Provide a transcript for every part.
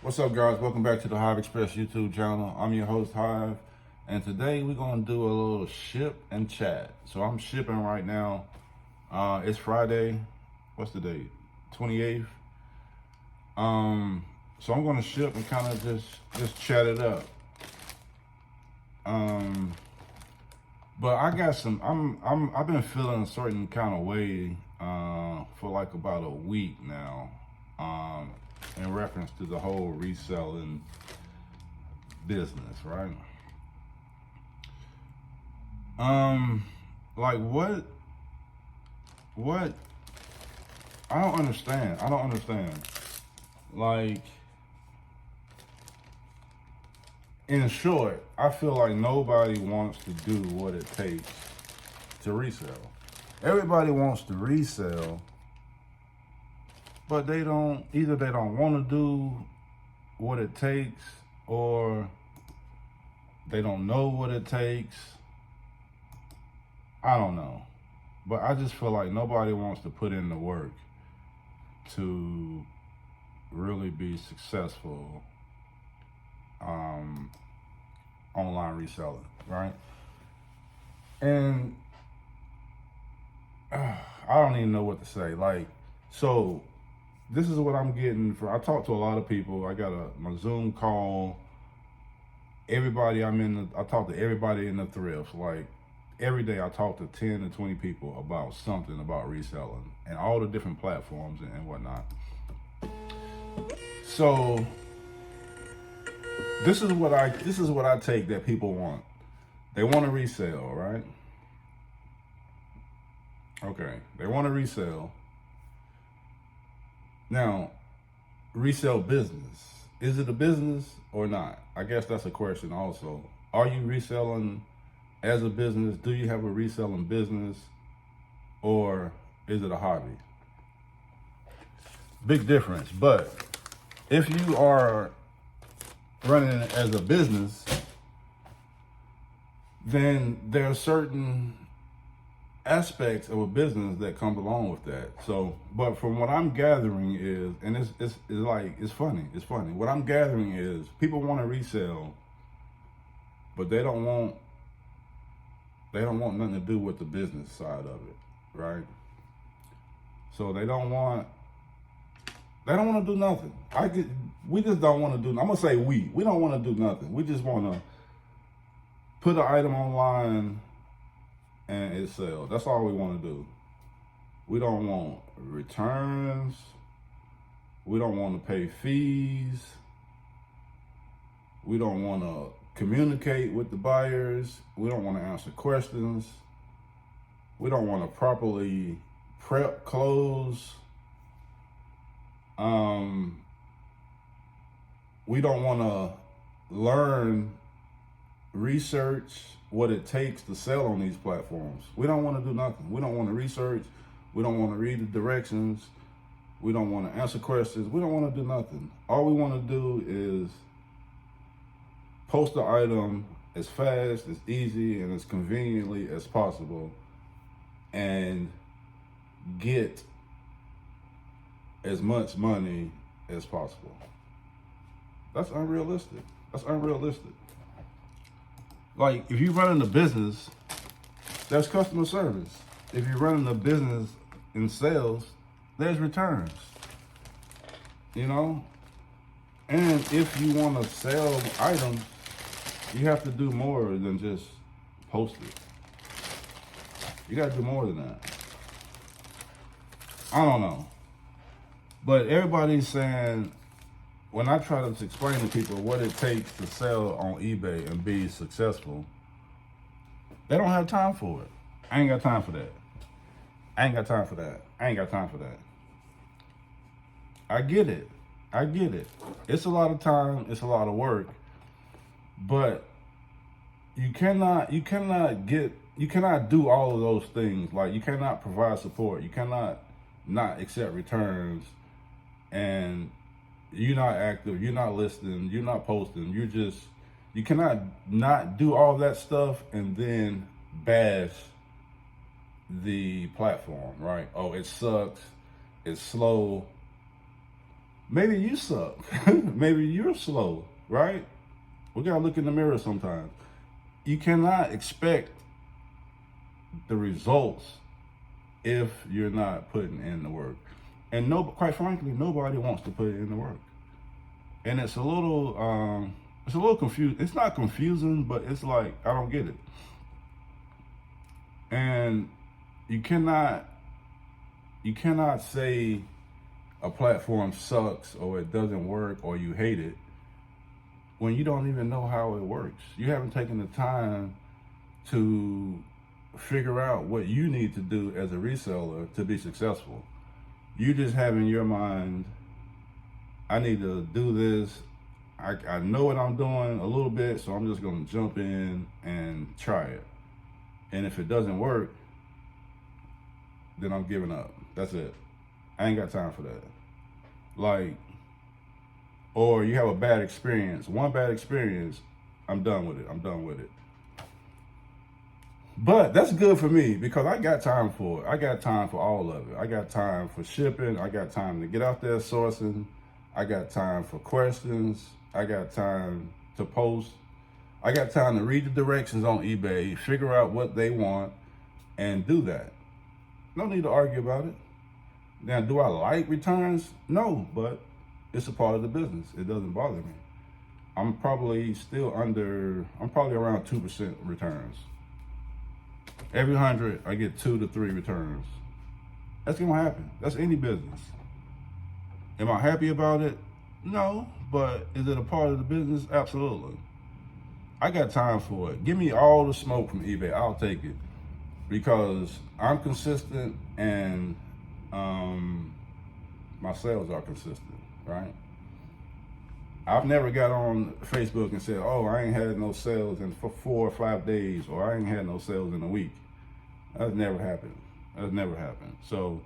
What's up, guys? Welcome back to the Hive Express YouTube channel. I'm your host, Hive, and today we're gonna do a little ship and chat. So I'm shipping right now. It's Friday. What's the date? 28th. So I'm gonna ship and kind of just chat it up. But I got some. I've been feeling a certain kind of way for like about a week now. In reference to the whole reselling business, right? Like what, I don't understand. Like, in short, I feel like nobody wants to do what it takes to resell. Everybody wants to resell, but either they don't want to do what it takes, or they don't know what it takes. I don't know. But I just feel like nobody wants to put in the work to really be successful online reselling, right? And I don't even know what to say. Like, so this is what I'm getting from. I talk to a lot of people. I got my Zoom call. I talk to everybody in the thrift. Like, every day I talk to 10 to 20 people about something about reselling and all the different platforms and whatnot. So this is what I take that people want. They want to resell, right? Okay, they want to resell. Now, resell business. Is it a business or not? I guess that's a question also. Are you reselling as a business? Do you have a reselling business, or is it a hobby? Big difference. But if you are running it as a business, then there are certain aspects of a business that comes along with that. So, but from what I'm gathering is, and it's funny. What I'm gathering is people want to resell, but they don't want nothing to do with the business side of it, right? So they don't want to do nothing. We just don't want to do. I'm gonna say we don't want to do nothing. We just want to put an item online and it sells. That's all we want to do. We don't want returns. We don't want to pay fees. We don't want to communicate with the buyers. We don't want to answer questions. We don't want to properly prep clothes. We don't want to learn, research what it takes to sell on these platforms. We don't want to do nothing. We don't want to research. We don't want to read the directions. We don't want to answer questions. We don't want to do nothing. All we want to do is post the item as fast, as easy, and as conveniently as possible, and get as much money as possible. That's unrealistic. Like, if you're running a business, there's customer service. If you're running a business in sales, there's returns. You know? And if you want to sell items, you have to do more than just post it. You got to do more than that. I don't know. But everybody's saying, when I try to explain to people what it takes to sell on eBay and be successful, they don't have time for it. I ain't got time for that. I get it. It's a lot of time. It's a lot of work. But you cannot do all of those things. Like, you cannot provide support. You cannot not accept returns, and you're not active, you're not listening, you're not posting, you cannot not do all that stuff and then bash the platform, right? Oh, it sucks, it's slow, Maybe you suck. Maybe you're slow, right? We gotta look in the mirror sometimes. You cannot expect the results if you're not putting in the work. And no, quite frankly, nobody wants to put in the work. And it's a little confused. It's not confusing, but it's like, I don't get it. And you cannot say a platform sucks or it doesn't work or you hate it when you don't even know how it works. You haven't taken the time to figure out what you need to do as a reseller to be successful. You just have in your mind, I need to do this. I know what I'm doing a little bit, so I'm just gonna jump in and try it. And if it doesn't work, then I'm giving up. That's it. I ain't got time for that. Like, or you have a bad experience. One bad experience, I'm done with it. But that's good for me because I got time for it. I got time for all of it. I got time for shipping. I got time to get out there sourcing. I got time for questions. I got time to post. I got time to read the directions on eBay, figure out what they want, and do that. No need to argue about it. Now, do I like returns? No, but it's a part of the business. It doesn't bother me. I'm probably around 2% returns. Every 100, I get 2 to 3 returns. That's gonna happen. That's any business. Am I happy about it? No, but is it a part of the business? Absolutely. I got time for it. Give me all the smoke from eBay. I'll take it because I'm consistent and my sales are consistent, right? I've never got on Facebook and said, oh, I ain't had no sales in 4 or 5 days, or I ain't had no sales in a week. That's never happened. So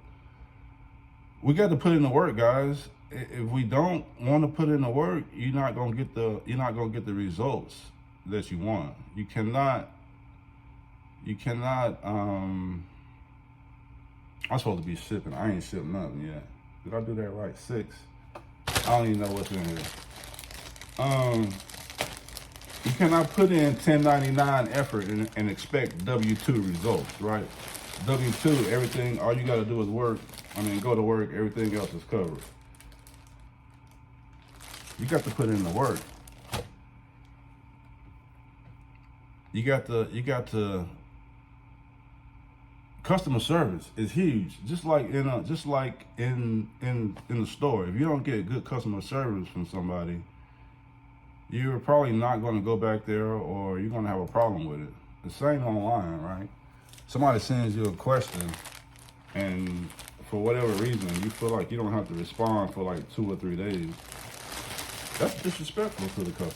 we got to put in the work, guys. If we don't want to put in the work, you're not gonna get the results that you want. You cannot. I'm supposed to be shipping. I ain't shipped nothing yet. Did I do that right? 6. I don't even know what's in here. You cannot put in 1099 effort and expect W-2 results, right? W-2, everything, all you gotta do is go to work, everything else is covered. You got to put in the work. You got to customer service is huge. Just like in the store. If you don't get good customer service from somebody, you're probably not going to go back there, or you're going to have a problem with it. The same online, right? Somebody sends you a question, and for whatever reason, you feel like you don't have to respond for like 2 or 3 days. That's disrespectful to the customer.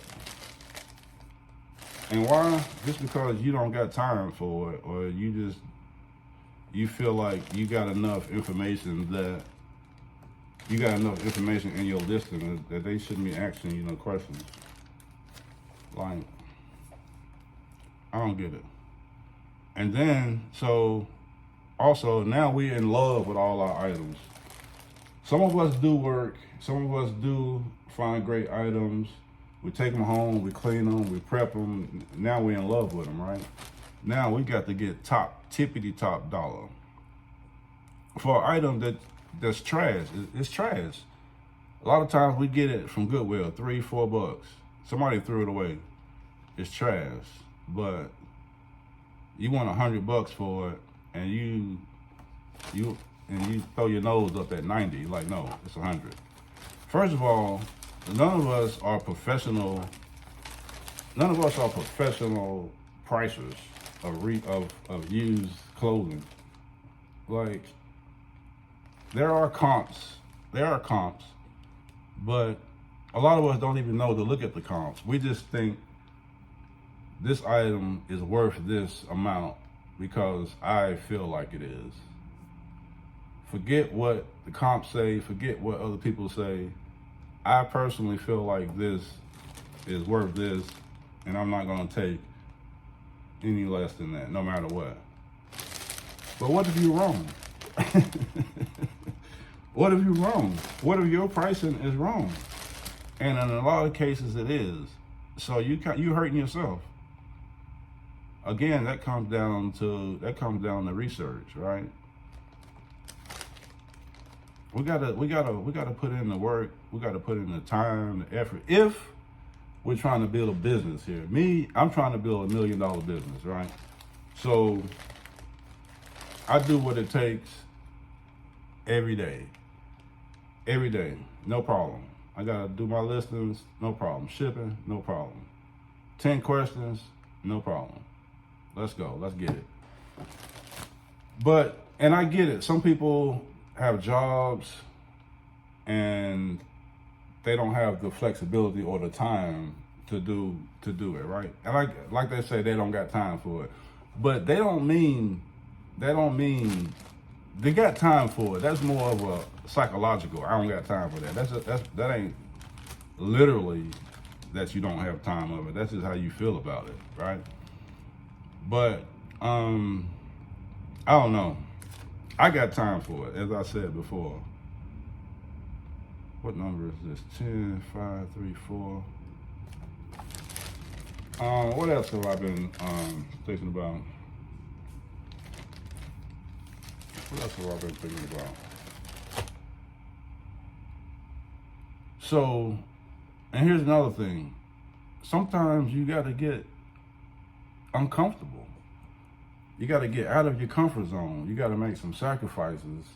And why? Just because you don't got time for it, or you feel like you got enough information in your listing that they shouldn't be asking you no questions. Like, I don't get it. And then, so also now we're in love with all our items. Some of us do work, some of us do find great items. We take them home, we clean them, we prep them. Now we're in love with them, right? Now we got to get tippity top dollar for an item that's trash. It's trash. A lot of times we get it from Goodwill, $3-4. Somebody threw it away. It's trash, but you want $100 for it, and you throw your nose up at 90. Like, no, it's 100. First of all, none of us are professional pricers of used clothing. Like, there are comps, but a lot of us don't even know to look at the comps. We just think this item is worth this amount because I feel like it is. Forget what the comps say, forget what other people say. I personally feel like this is worth this, and I'm not gonna take any less than that, no matter what. But what if you're wrong? What if you're wrong? What if your pricing is wrong? And in a lot of cases, it is. So you hurting yourself. Again, that comes down to research, right? We gotta put in the work. We gotta put in the time, the effort. If we're trying to build a business here, I'm trying to build $1 million business, right? So I do what it takes every day, no problem. I gotta do my listings, no problem. Shipping, no problem. 10 questions, no problem. Let's go, let's get it. And I get it. Some people have jobs and they don't have the flexibility or the time to do it, right? And like they say, they don't got time for it. But they don't mean they got time for it. That's more of a psychological. I don't got time for that. That ain't literally that you don't have time of it. That's just how you feel about it, right? But I don't know. I got time for it, as I said before. What number is this? 10, 5, 3, 4. What else have I been thinking about? What else have I been thinking about? So, and here's another thing. Sometimes you got to get uncomfortable. You got to get out of your comfort zone. You got to make some sacrifices.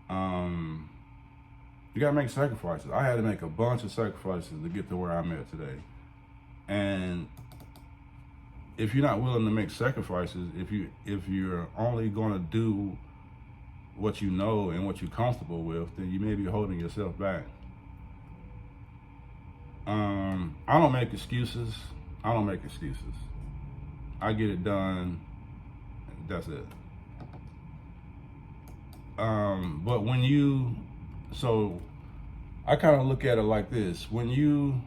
You got to make sacrifices. I had to make a bunch of sacrifices to get to where I'm at today. And if you're not willing to make sacrifices, if you're only going to do what you know and what you're comfortable with, then you may be holding yourself back. I don't make excuses. I get it done. That's it. But so I kind of look at it like this: when you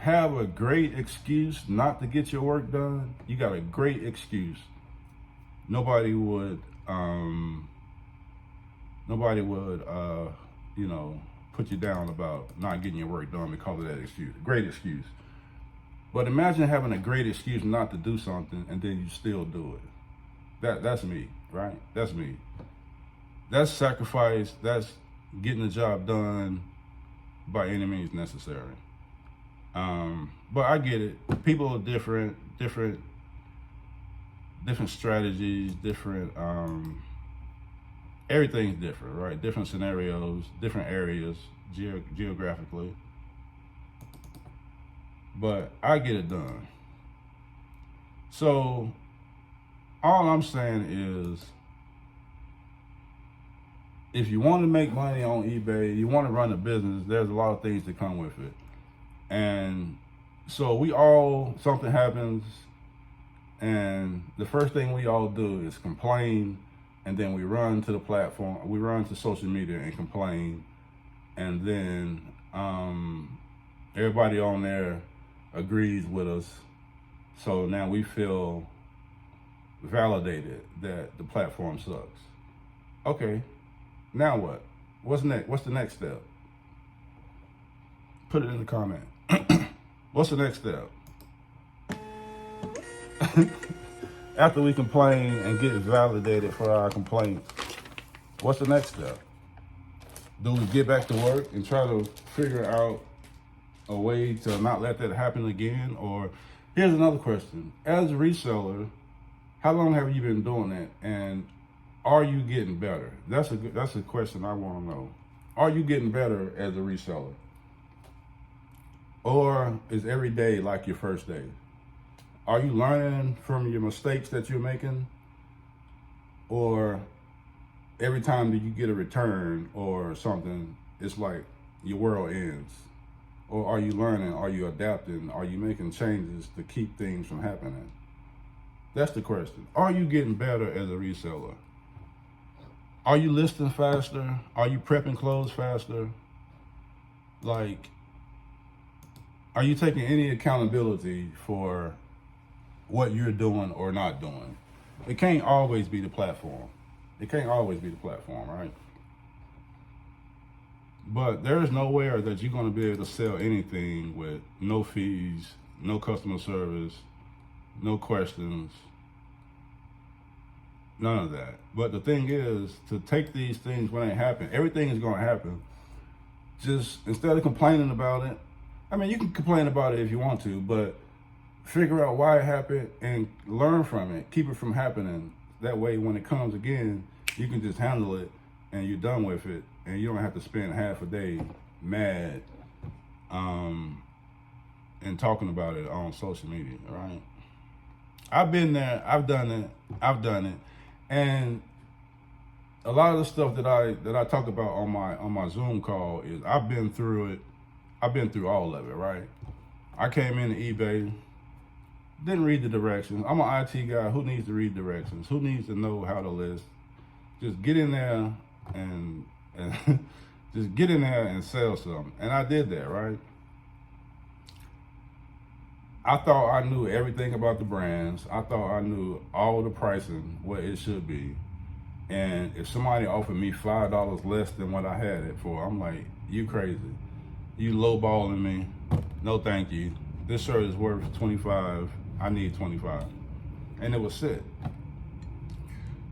have a great excuse not to get your work done, you got a great excuse. Nobody would put you down about not getting your work done because of that excuse. Great excuse. But imagine having a great excuse not to do something and then you still do it. That's me, right? That's me. That's sacrifice. That's getting the job done by any means necessary. But I get it. People are different strategies, everything's different, right? Different scenarios, different areas geographically. But I get it done. So all I'm saying is, if you want to make money on eBay, you want to run a business, there's a lot of things that come with it. And so something happens, and the first thing we all do is complain, and then we run to the platform, we run to social media and complain, and then everybody on there agrees with us. So now we feel validated that the platform sucks. Okay, now what? What's next? What's the next step? Put it in the comment. What's the next step? After we complain and get validated for our complaints, what's the next step? Do we get back to work and try to figure out a way to not let that happen again? Or here's another question. As a reseller, how long have you been doing that? And are you getting better? That's a question I want to know. Are you getting better as a reseller? Or is every day like your first day? Are you learning from your mistakes that you're making? Or every time that you get a return or something, it's like your world ends? Or are you learning? Are you adapting? Are you making changes to keep things from happening? That's the question. Are you getting better as a reseller? Are you listing faster? Are you prepping clothes faster? Like, are you taking any accountability for what you're doing or not doing? It can't always be the platform. It can't always be the platform, right? But there's nowhere that you're going to be able to sell anything with no fees, no customer service, no questions, none of that. But the thing is, to take these things when they happen, everything is going to happen. Just instead of complaining about it, I mean, you can complain about it if you want to, but figure out why it happened and learn from it. Keep it from happening. That way, when it comes again, you can just handle it and you're done with it. And you don't have to spend half a day mad and talking about it on social media, right? I've been there. I've done it. And a lot of the stuff that I talk about on my Zoom call is I've been through it. I've been through all of it, right? I came into eBay, didn't read the directions. I'm an IT guy. Who needs to read directions? Who needs to know how to list? Just get in there and just get in there and sell something. And I did that, right? I thought I knew everything about the brands. I thought I knew all the pricing, what it should be. And if somebody offered me $5 less than what I had it for, I'm like, you crazy. You lowballing me. No, thank you. This shirt is worth 25. I need 25. And it was set.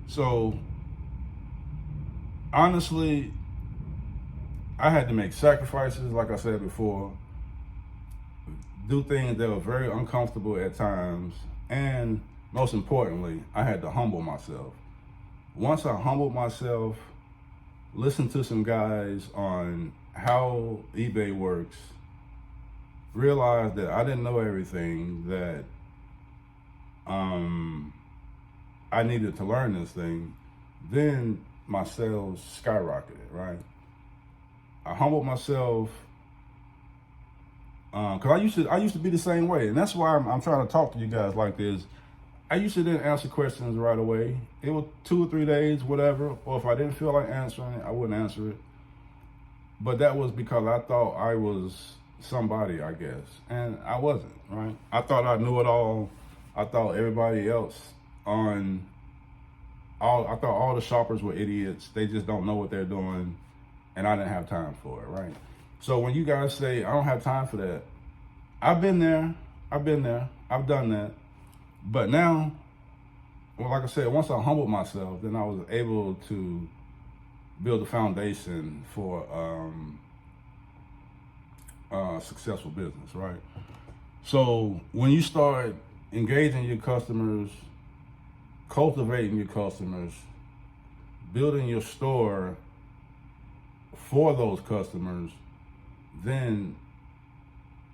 So, honestly, I had to make sacrifices, like I said before, do things that were very uncomfortable at times, and most importantly, I had to humble myself. Once I humbled myself, listened to some guys on how eBay works, realized that I didn't know everything, that I needed to learn this thing, then my sales skyrocketed, right? I humbled myself because I used to be the same way, and that's why I'm trying to talk to you guys like this. I used to didn't answer questions right away. It was 2 or 3 days, whatever, or if I didn't feel like answering it, I wouldn't answer it. But that was because I thought I was somebody, I guess, and I wasn't, right? I thought I knew it all. I thought everybody else I thought all the shoppers were idiots. They just don't know what they're doing, and I didn't have time for it, right? So when you guys say, I don't have time for that, I've been there, I've done that. But now, well, like I said, once I humbled myself, then I was able to build a foundation for successful business, right? So when you start engaging your customers, cultivating your customers, building your store for those customers, then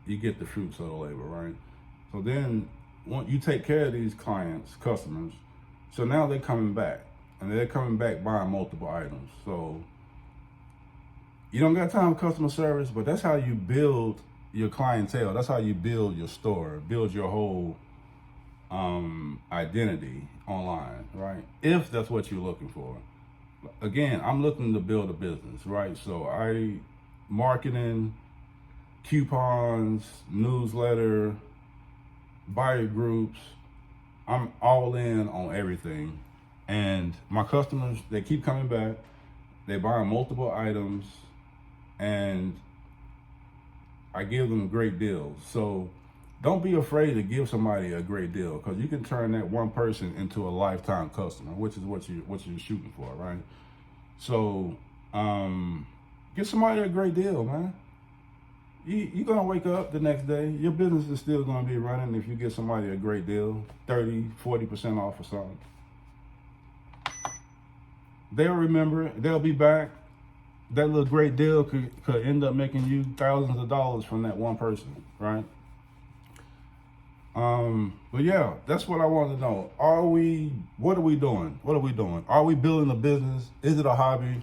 you get the fruits of the labor, right? So then you take care of these clients, customers, so now they're coming back, and they're coming back buying multiple items. So you don't got time for customer service, but that's how you build your clientele. That's how you build your store, build your whole identity online, right? If that's what you're looking for. Again, I'm looking to build a business, right? So marketing, coupons, newsletter, buyer groups, I'm all in on everything. And my customers, they keep coming back. They buy multiple items, and I give them great deals. So don't be afraid to give somebody a great deal, because you can turn that one person into a lifetime customer, which is what you're shooting for, right? So get somebody a great deal, man. You're gonna wake up the next day, your business is still gonna be running if you get somebody a great deal, 30-40% off or something. They'll remember it, they'll be back. That little great deal could end up making you thousands of dollars from that one person, right? But yeah, that's what I wanted to know. What are we doing? Are we building a business? Is it a hobby?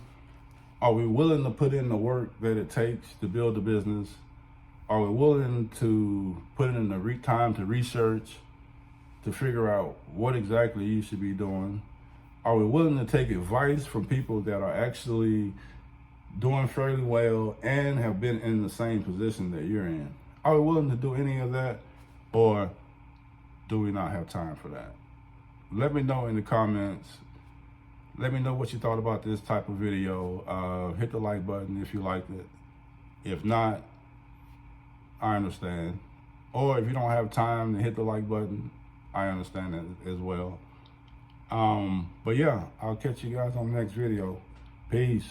Are we willing to put in the work that it takes to build a business? Are we willing to put in the time to research, to figure out what exactly you should be doing? Are we willing to take advice from people that are actually doing fairly well and have been in the same position that you're in? Are we willing to do any of that, or do we not have time for that? Let me know in the comments. Let me know what you thought about this type of video. Hit the like button if you liked it. If not, I understand. Or if you don't have time to hit the like button, I understand that as well. But yeah, I'll catch you guys on the next video. Peace.